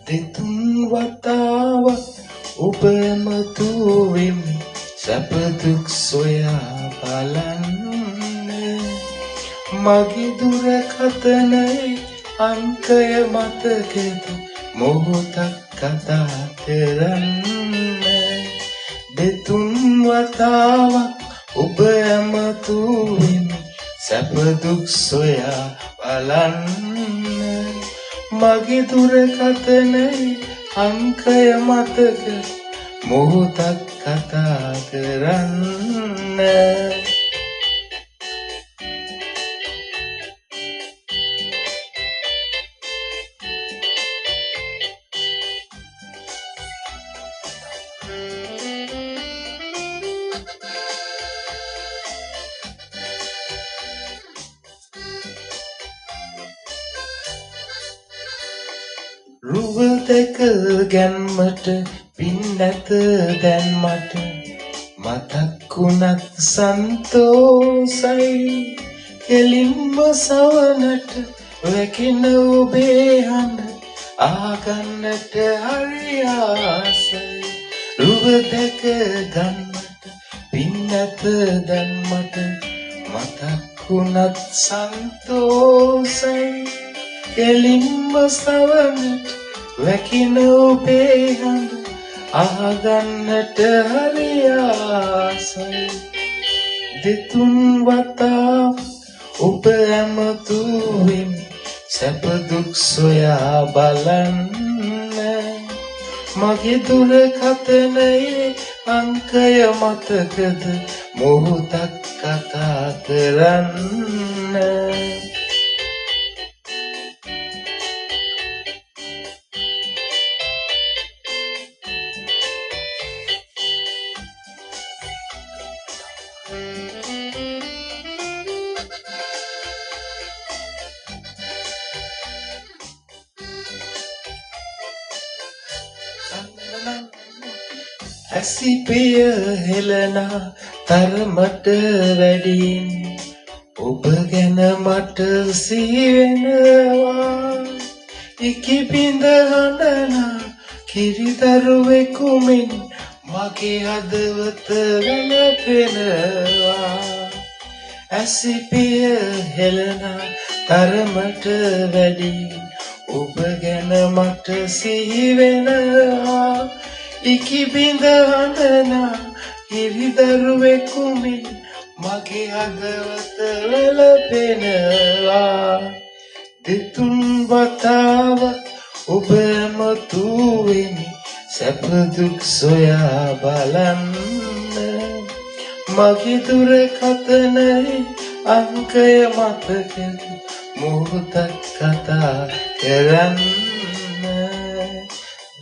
දෙතුන් වතාවක් ඔබ ඇමතු වෙමි සැප දුක් සොයා බලන්න මගේ දුරකථනයේ අංකය මතකද මොහොතක් කතා කරන්න දෙතුන් වතාවක් ඔබ ඇමතු වෙමි සැප දුක් සොයා බලන්න මගේ දුරකථනයේ අංකය මතක මොහොතක් කතා කරන්න රුව දෙක ගැන්මට පින් නැත දැන් මට මතක් වුණත් සන්තෝසයි කෙලින්ම සවනට වැකෙන ඔබේ හඬ ආගන්නට හරි ආසයි රුව දෙක ගන්නට පින් නැත දැන් මට මතක් වුණත් සන්තෝසයි කෙලින්ම සවනට වැකින ඔබේ හඬ අහගන්නට හරි ආසයි දෙතුන් වතාවක් ඔබ ඇමතු වෙමි සැප දුක් සොයා බලන්න මගේ දුරකථනයේ අංකය මතකද මොහොතක් කතා කරන්න ඇසිපිය හෙලනා තරමට වැඩින් ඔබ ගැන මට සිහිවෙනවා ඉකිබිඳ හඬනා කිරිදරුවෙකු මෙන් මගේ හදවත වැළපෙනවා ඇසිපිය හෙලනා තරමට වැඩින් ඔබ ගැන මට සිහිවෙනවා ඉකිබිඳ හඬනා කිරිදරුවෙකු මෙන් මගේ හදවත වැළපෙනවා දෙතුන් වතාවක් ඔබ ඇමතු වෙමි සැප දුක් සොයා බලන්න මගේ දුරකථනයේ අංකය මතකද මොහොතක් කතා කරන්න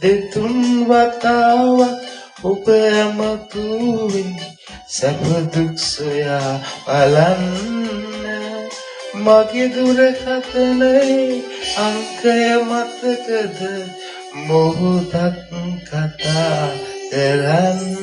දෙතුන් වතාවක් ඔබ ඇමතු වෙමි සැප දුක් සොයා බලන්න මගේ දුරකථනයේ අංකය මතකද මොහොතක් කතා කරන්න